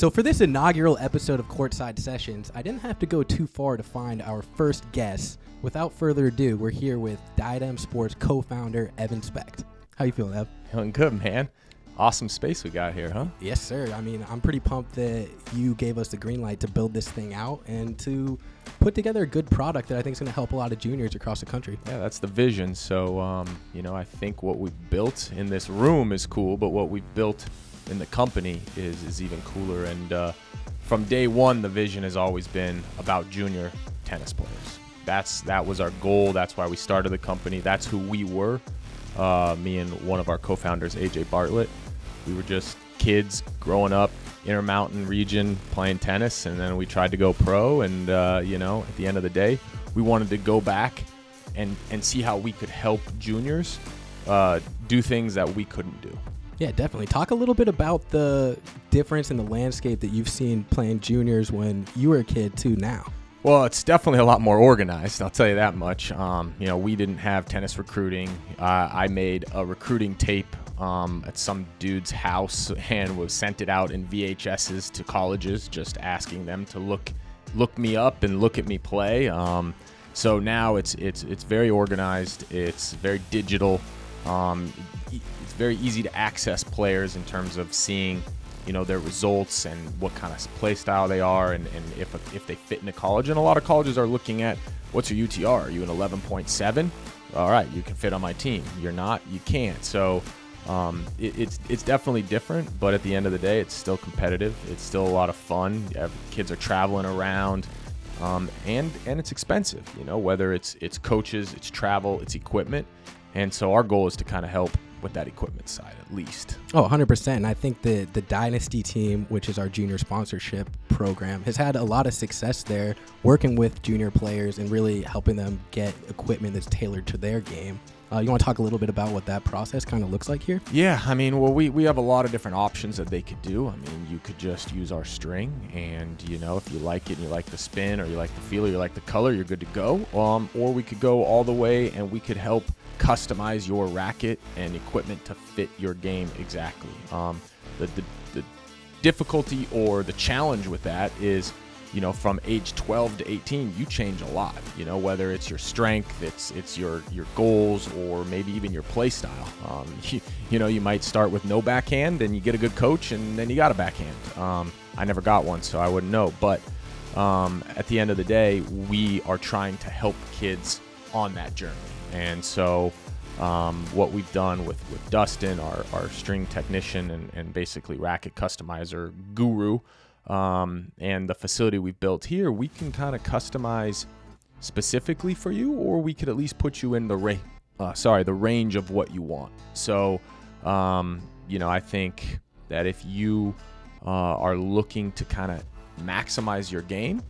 So for this inaugural episode of Courtside Sessions, I didn't have to go too far to find our first guest. Without further ado, we're here with Diadem Sports co-founder Evan Spect. How you feeling, Ev? Feeling good, man. Awesome space we got here, huh? Yes, sir. I mean, I'm pretty pumped that you gave us the green light to build this thing out and to put together a good product that I think is going to help a lot of juniors across the country. Yeah, that's the vision. So, I think what we've built in this room is cool, but what we've built in the company is even cooler. And from day one, the vision has always been about junior tennis players. That was our goal. That's why we started the company. That's who we were. Me and one of our co-founders, AJ Bartlett. We were just kids growing up, Intermountain region, playing tennis, and then we tried to go pro. And at the end of the day, we wanted to go back and see how we could help juniors do things that we couldn't do. Yeah, definitely. Talk a little bit about the difference in the landscape that you've seen playing juniors when you were a kid to now. Well, it's definitely a lot more organized, I'll tell you that much. We didn't have tennis recruiting. I made a recruiting tape at some dude's house and sent it out in VHSs to colleges, just asking them to look me up and look at me play. So now it's very organized. It's very digital. It's very easy to access players in terms of seeing their results and what kind of play style they are and if they fit into college. And a lot of colleges are looking at, what's your UTR? Are you an 11.7? All right, you can fit on my team. You're not, you can't. So it's definitely different, but at the end of the day, it's still competitive. It's still a lot of fun. Kids are traveling around, and it's expensive, whether it's coaches, it's travel, it's equipment. And so our goal is to kind of help with that equipment side at least. Oh, 100%. And I think the Dynasty team, which is our junior sponsorship program, has had a lot of success there working with junior players and really helping them get equipment that's tailored to their game. You want to talk a little bit about what that process kind of looks like here? Yeah, we have a lot of different options that they could do. You could just use our string and, if you like it and you like the spin or you like the feel or you like the color, you're good to go. Or we could go all the way and we could help customize your racket and equipment to fit your game exactly. The difficulty or the challenge with that is, from age 12 to 18, you change a lot, whether it's your strength, it's your goals, or maybe even your play style. You might start with no backhand and you get a good coach and then you got a backhand. I never got one, so I wouldn't know. But at the end of the day, we are trying to help kids on that journey. And so what we've done with Dustin, our string technician and basically racket customizer guru, and the facility we've built here, we can kind of customize specifically for you, or we could at least put you in the range of what you want. So, I think that if you are looking to kind of maximize your game,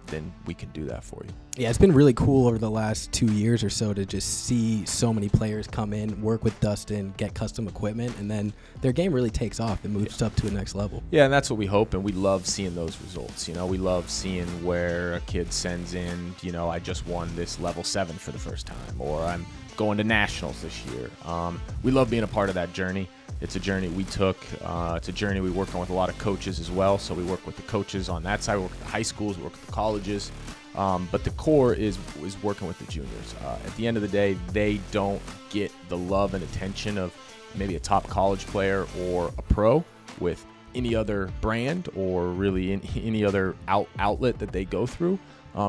then we can do that for you. Yeah, it's been really cool over the last 2 years or so to just see so many players come in, work with Dustin, get custom equipment, and then their game really takes off and moves up to a next level. Yeah, and that's what we hope, and we love seeing those results. We love seeing where a kid sends in, I just won this level 7 for the first time, or I'm going to nationals this year. We love being a part of that journey. It's a journey we took. It's a journey we work on with a lot of coaches as well. So we work with the coaches on that side. We work with the high schools. We work with the colleges. But the core is working with the juniors. At the end of the day, they don't get the love and attention of maybe a top college player or a pro with any other brand or really any other outlet that they go through.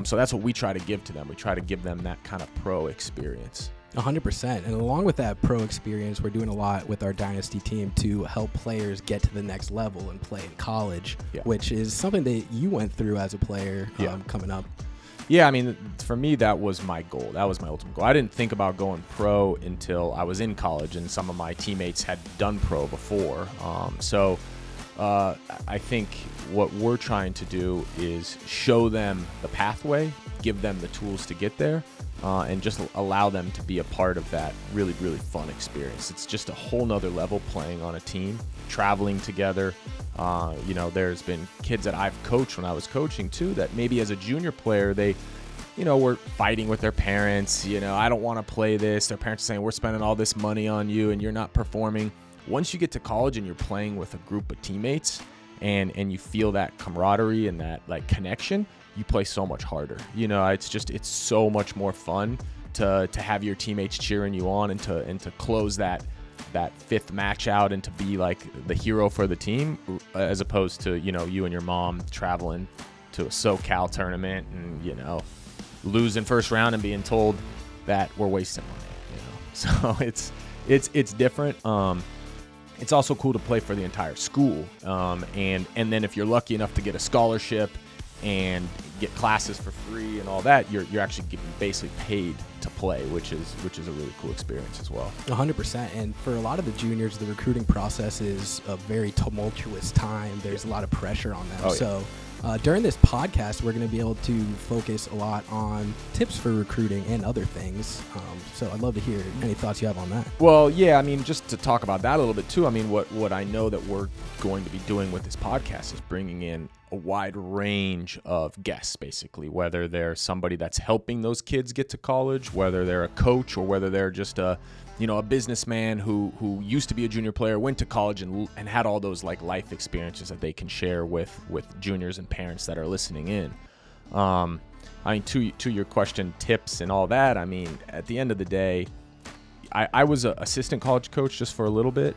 So that's what we try to give to them. We try to give them that kind of pro experience. 100%. And along with that pro experience, we're doing a lot with our Dynasty team to help players get to the next level and play in college, which is something that you went through as a player coming up. Yeah, for me, that was my goal. That was my ultimate goal. I didn't think about going pro until I was in college, and some of my teammates had done pro before. So I think what we're trying to do is show them the pathway, give them the tools to get there, and just allow them to be a part of that really, really fun experience. It's just a whole nother level playing on a team, traveling together. There's been kids that I've coached when I was coaching too that maybe as a junior player, they were fighting with their parents. I don't want to play this. Their parents are saying, we're spending all this money on you and you're not performing. Once you get to college and you're playing with a group of teammates and you feel that camaraderie and that like connection, you play so much harder. It's so much more fun to have your teammates cheering you on and to close that fifth match out and to be like the hero for the team, as opposed to, you and your mom traveling to a SoCal tournament and, losing first round and being told that we're wasting money, So it's different. It's also cool to play for the entire school. And then if you're lucky enough to get a scholarship and get classes for free and all that, you're actually getting basically paid to play, which is a really cool experience as well. 100%. And for a lot of the juniors, the recruiting process is a very tumultuous time. There's a lot of pressure on them. Oh, yeah. So during this podcast, we're going to be able to focus a lot on tips for recruiting and other things. So I'd love to hear any thoughts you have on that. Well, yeah, I mean, just to talk about that a little bit too, I mean, what I know that we're going to be doing with this podcast is bringing in a wide range of guests, basically, whether they're somebody that's helping those kids get to college, whether they're a coach, or whether they're just a businessman who used to be a junior player, went to college and had all those like life experiences that they can share with juniors and parents that are listening in. I mean, to your question, tips and all that, I mean, at the end of the day, I was an assistant college coach just for a little bit.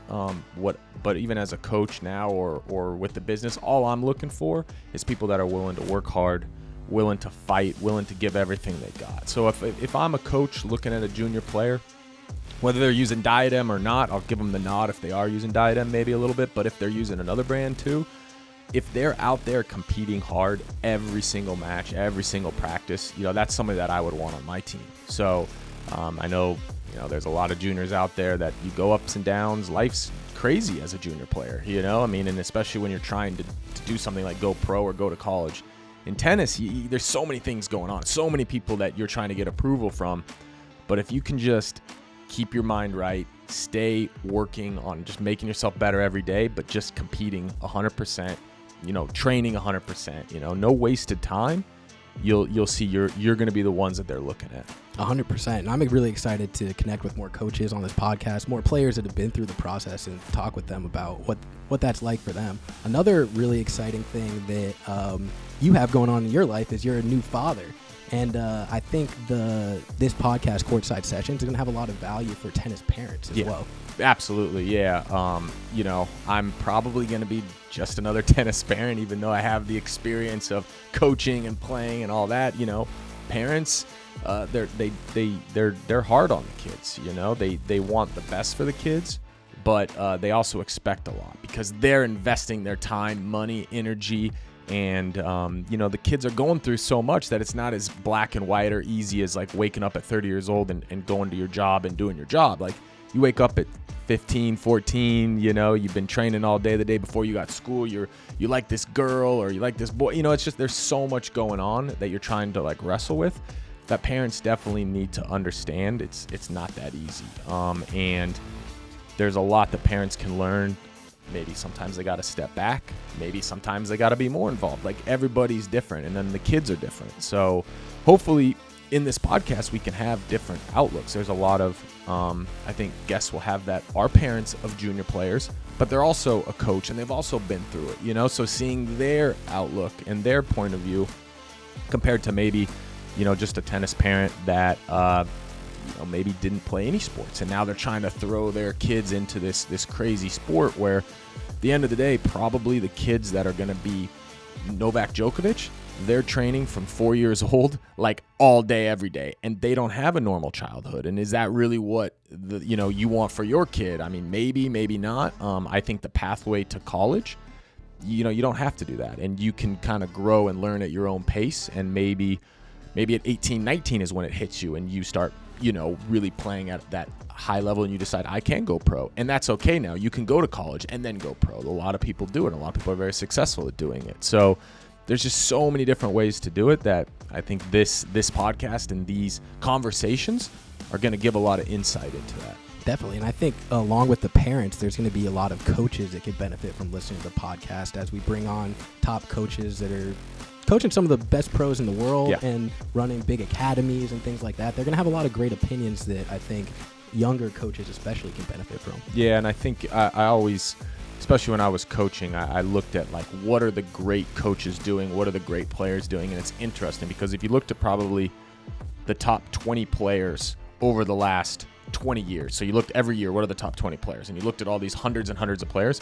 But even as a coach now or with the business, all I'm looking for is people that are willing to work hard, willing to fight, willing to give everything they got. So if I'm a coach looking at a junior player, whether they're using Diadem or not, I'll give them the nod if they are using Diadem maybe a little bit. But if they're using another brand too, if they're out there competing hard every single match, every single practice, that's somebody that I would want on my team. So I know, there's a lot of juniors out there that you go ups and downs. Life's crazy as a junior player, I mean, and especially when you're trying to do something like go pro or go to college. In tennis, there's so many things going on, so many people that you're trying to get approval from. But if you can just keep your mind right, stay working on just making yourself better every day, but just competing 100%, training 100%, no wasted time, you'll see you're going to be the ones that they're looking at. 100%. And I'm really excited to connect with more coaches on this podcast, more players that have been through the process, and talk with them about what that's like for them. Another really exciting thing that you have going on in your life is you're a new father. And I think this podcast, Courtside Sessions, is going to have a lot of value for tennis parents as well. Absolutely, yeah. I'm probably going to be just another tennis parent, even though I have the experience of coaching and playing and all that. Parents, they're hard on the kids. They want the best for the kids, but they also expect a lot because they're investing their time, money, energy. And, the kids are going through so much that it's not as black and white or easy as like waking up at 30 years old and going to your job and doing your job. Like you wake up at 15, 14, you've been training all day the day before you got school. You like this girl or you like this boy, it's just, there's so much going on that you're trying to like wrestle with that parents definitely need to understand. It's not that easy. And there's a lot that parents can learn. Maybe sometimes they got to step back. Maybe sometimes they got to be more involved. Like everybody's different, and then the kids are different. So hopefully in this podcast, we can have different outlooks. There's a lot of, I think guests will have that are parents of junior players, but they're also a coach and they've also been through it, So seeing their outlook and their point of view compared to maybe, just a tennis parent that, maybe didn't play any sports and now they're trying to throw their kids into this crazy sport where at the end of the day, probably the kids that are going to be Novak Djokovic, they're training from 4 years old, like all day, every day, and they don't have a normal childhood. And is that really what you want for your kid? I mean, maybe not. I think the pathway to college, you don't have to do that. And you can kind of grow and learn at your own pace. And maybe at 18, 19 is when it hits you and you start really playing at that high level and you decide I can go pro, and that's okay. Now you can go to college and then go pro. A lot of people do it. A lot of people are very successful at doing it. So there's just so many different ways to do it that I think this podcast and these conversations are going to give a lot of insight into that. Definitely. And I think along with the parents, there's going to be a lot of coaches that could benefit from listening to the podcast as we bring on top coaches that are coaching some of the best pros in the world and running big academies and things like that. They're going to have a lot of great opinions that I think younger coaches especially can benefit from. Yeah, and I think I always especially when I was coaching, I looked at like what are the great coaches doing, what are the great players doing, and it's interesting because if you looked at probably the top 20 players over the last 20 years, so you looked every year, what are the top 20 players, and you looked at all these hundreds and hundreds of players,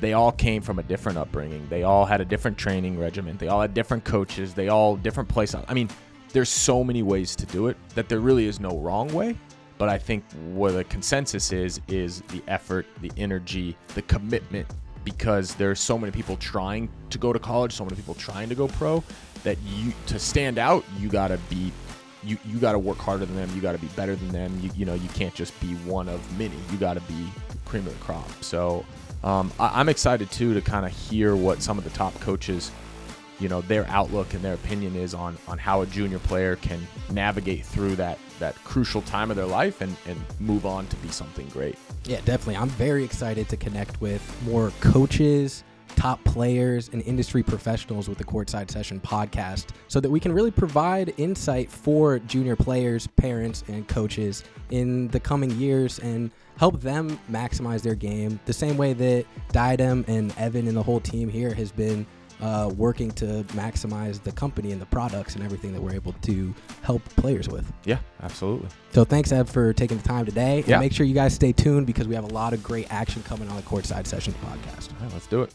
they all came from a different upbringing. They all had a different training regimen. They all had different coaches. They all different places. I mean, there's so many ways to do it that there really is no wrong way. But I think what the consensus is the effort, the energy, the commitment, because there's so many people trying to go to college, so many people trying to go pro, that to stand out, you gotta work harder than them. You gotta be better than them. You can't just be one of many. You gotta be cream of the crop. So I'm excited too to kind of hear what some of the top coaches, their outlook and their opinion is on how a junior player can navigate through that crucial time of their life and move on to be something great. Yeah, definitely. I'm very excited to connect with more coaches, top players, and industry professionals with the Courtside Session podcast so that we can really provide insight for junior players, parents, and coaches in the coming years and help them maximize their game the same way that Diadem and Evan and the whole team here has been working to maximize the company and the products and everything that we're able to help players with. Yeah, absolutely. So thanks, Ev, for taking the time today. Yeah. And make sure you guys stay tuned because we have a lot of great action coming on the Courtside Sessions podcast. All right, let's do it.